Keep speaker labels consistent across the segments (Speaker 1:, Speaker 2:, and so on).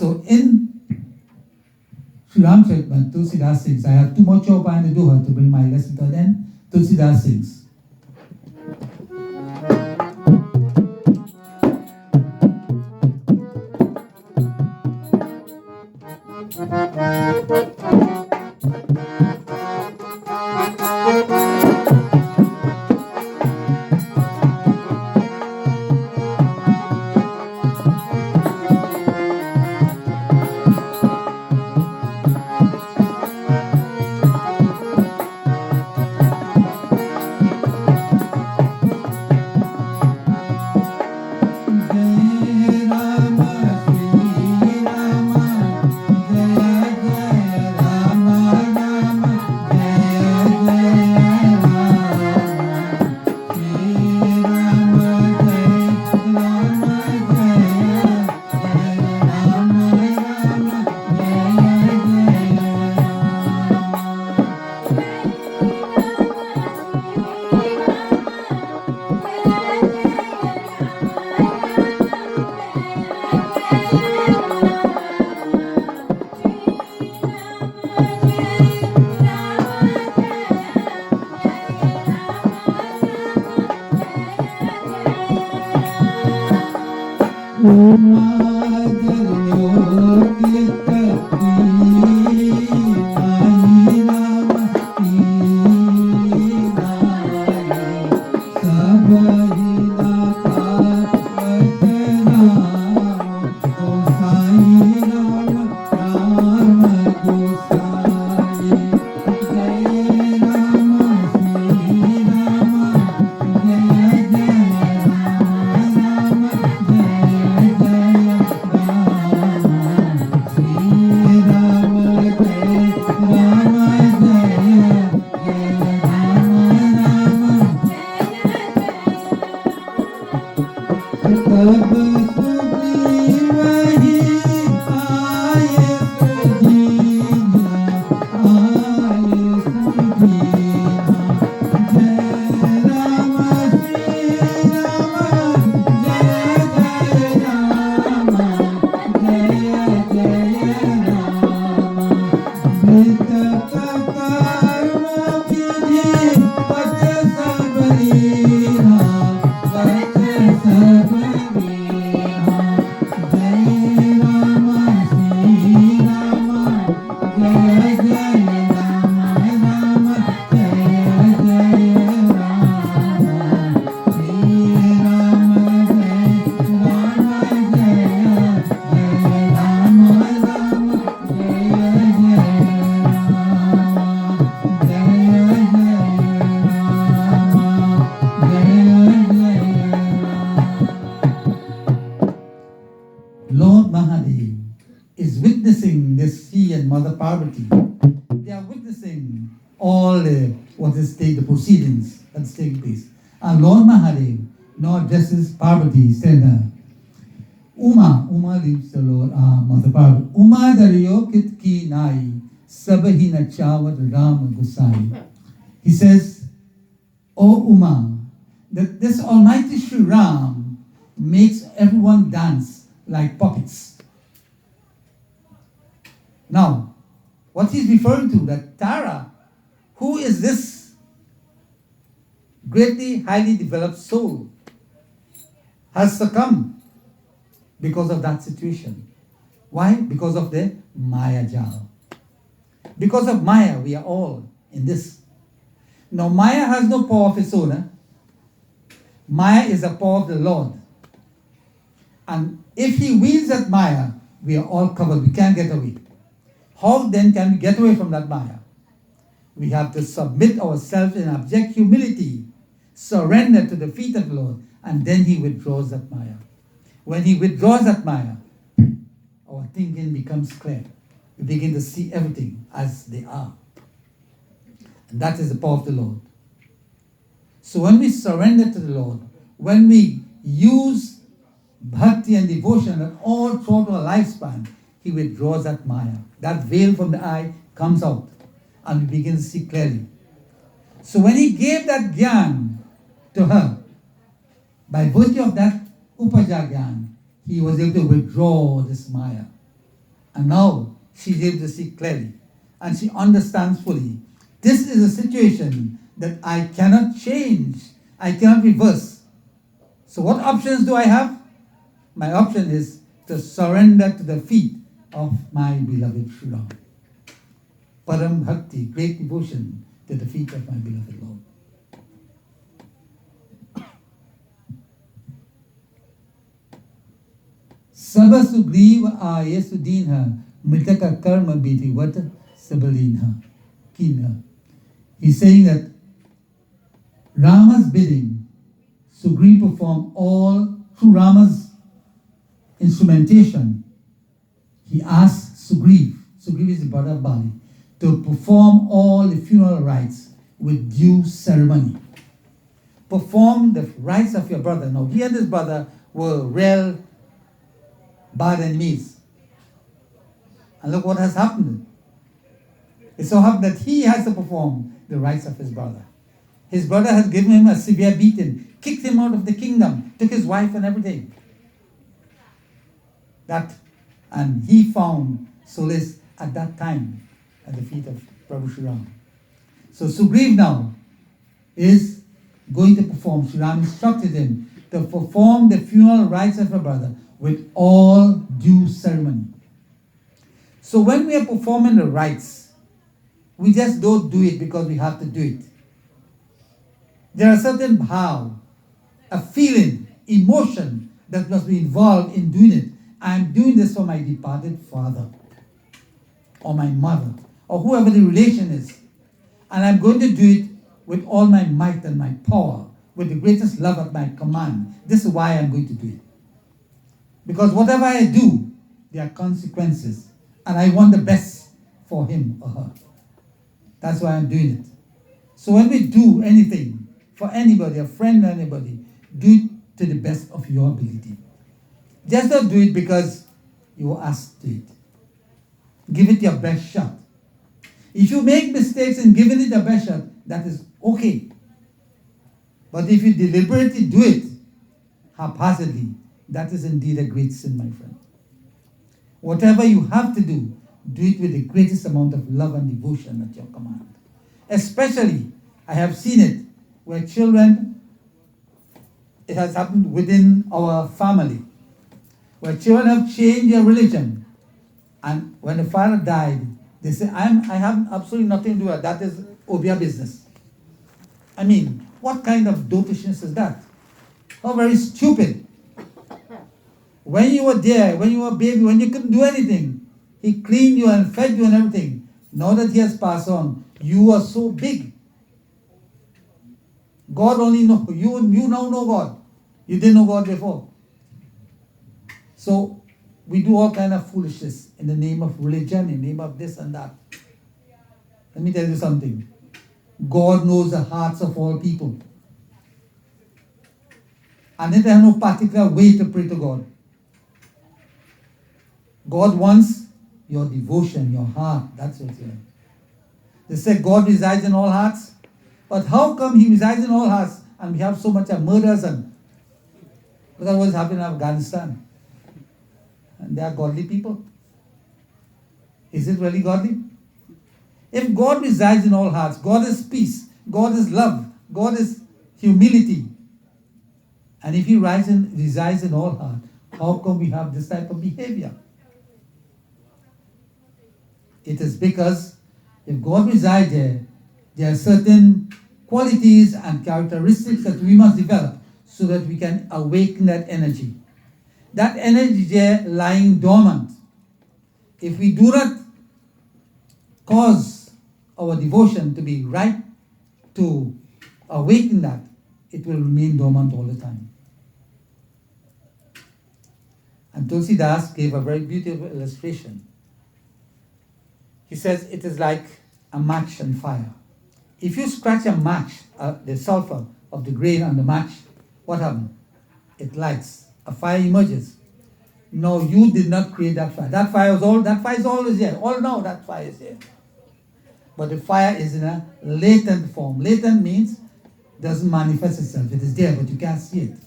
Speaker 1: So in Sri Ramcharitmanas, Tulsidas sings, I have two more chopan to do her to bring my lesson to an end. Tulsidas sings. Lord Mahadev is witnessing this, he and Mother Parvati. They are witnessing all the proceedings that's taking place. And Lord Mahadev now addresses Parvati, saying her, Uma leaves the Lord, Mother Parvati. Uma dariyo kit ki nai, sabahi na chawat Ram Gosai. He says, O Uma, that this Almighty Sri Ram makes everyone dance like puppets. Now, what he's referring to, that Tara, who is this greatly, highly developed soul, has succumbed because of that situation. Why? Because of the Maya Jal. Because of Maya, we are all in this. Now, Maya has no power of its own. Maya is a power of the Lord. And if he wields that Maya, we are all covered. We can't get away. How then can we get away from that Maya? We have to submit ourselves in abject humility, surrender to the feet of the Lord, and then he withdraws that Maya. When he withdraws that Maya, our thinking becomes clear. We begin to see everything as they are. And that is the power of the Lord. So when we surrender to the Lord, when we use bhakti and devotion and all throughout our lifespan, he withdraws that Maya. That veil from the eye comes out and we begin to see clearly. So when he gave that gyan to her, by virtue of that upaja gyan, he was able to withdraw this Maya. And now she's able to see clearly. And she understands fully. This is a situation that I cannot change. I cannot reverse. So what options do I have? My option is to surrender to the feet of my beloved Sri Ram. Param Bhakti, great devotion to the feet of my beloved Lord. Sabha Sugriva Aya Sudinha Mritaka Karma Biti Vata Sabalinha Kinha. He's saying that Rama's bidding, Sugriva performed all through Rama's instrumentation. He asked Sugriva is the brother of Bali, to perform all the funeral rites with due ceremony. Perform the rites of your brother. Now, he and his brother were real bad enemies. And look what has happened. It so happened that he has to perform the rites of his brother. His brother has given him a severe beating, kicked him out of the kingdom, took his wife and everything. And he found solace at that time at the feet of Prabhu Sri Ram. So Sugriva now is going to perform. Sri Ram instructed him to perform the funeral rites of her brother with all due ceremony. So when we are performing the rites, we just don't do it because we have to do it. There are certain bhav, a feeling, emotion that must be involved in doing it. I am doing this for my departed father or my mother or whoever the relation is. And I'm going to do it with all my might and my power, with the greatest love at my command. This is why I'm going to do it. Because whatever I do, there are consequences. And I want the best for him or her. That's why I'm doing it. So when we do anything for anybody, a friend or anybody, do it to the best of your ability. Just don't do it because you were asked to do it. Give it your best shot. If you make mistakes in giving it your best shot, that is okay. But if you deliberately do it haphazardly, that is indeed a great sin, my friend. Whatever you have to do it with the greatest amount of love and devotion at your command. Especially, I have seen it, where children, it has happened within our family, where children have changed their religion. And when the father died, they say, I have absolutely nothing to do with that. That is Obia business. I mean, what kind of dotishness is that? How very stupid. When you were there, when you were a baby, when you couldn't do anything, he cleaned you and fed you and everything. Now that he has passed on, you are so big. God only knows. You now know God. You didn't know God before. So we do all kind of foolishness in the name of religion, in the name of this and that. Let me tell you something. God knows the hearts of all people. And there is no particular way to pray to God. God wants your devotion, your heart. That's what here. They say God resides in all hearts. But how come he resides in all hearts and we have so much of murders and look at what's happening in Afghanistan. And they are godly people. Is it really godly? If God resides in all hearts, God is peace, God is love, God is humility. And if he resides in all hearts, how come we have this type of behavior? It is because if God resides there are certain qualities and characteristics that we must develop so that we can awaken that energy. That energy there lying dormant. If we do not cause our devotion to be right to awaken that, it will remain dormant all the time. And Tulsi Das gave a very beautiful illustration. He says it is like a match and fire. If you scratch a match, the sulfur of the grain on the match, what happens? It lights. A fire emerges. No, you did not create that fire. That fire is always there. All now that fire is there. But the fire is in a latent form. Latent means doesn't manifest itself. It is there, but you can't see it.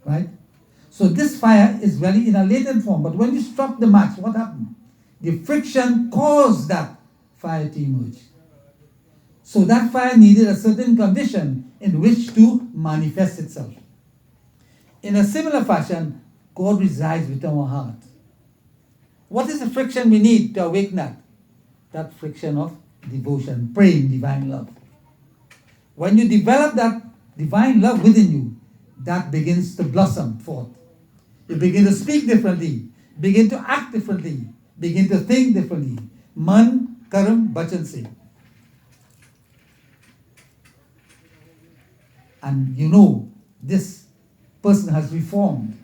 Speaker 1: Right? So this fire is really in a latent form. But when you struck the match, what happened? The friction caused that fire to emerge. So that fire needed a certain condition in which to manifest itself. In a similar fashion, God resides within our heart. What is the friction we need to awaken that? That friction of devotion, praying, divine love. When you develop that divine love within you, that begins to blossom forth. You begin to speak differently, begin to act differently, begin to think differently. Man, karam, bachan se. And you know, this person has reformed.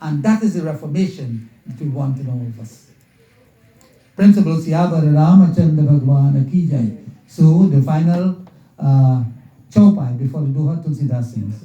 Speaker 1: And that is the reformation that we want in all of us. Principles Yabar Ramachandra Bhagwan Ki Jai. So the final chaupai before the Doha Tulsidas sings.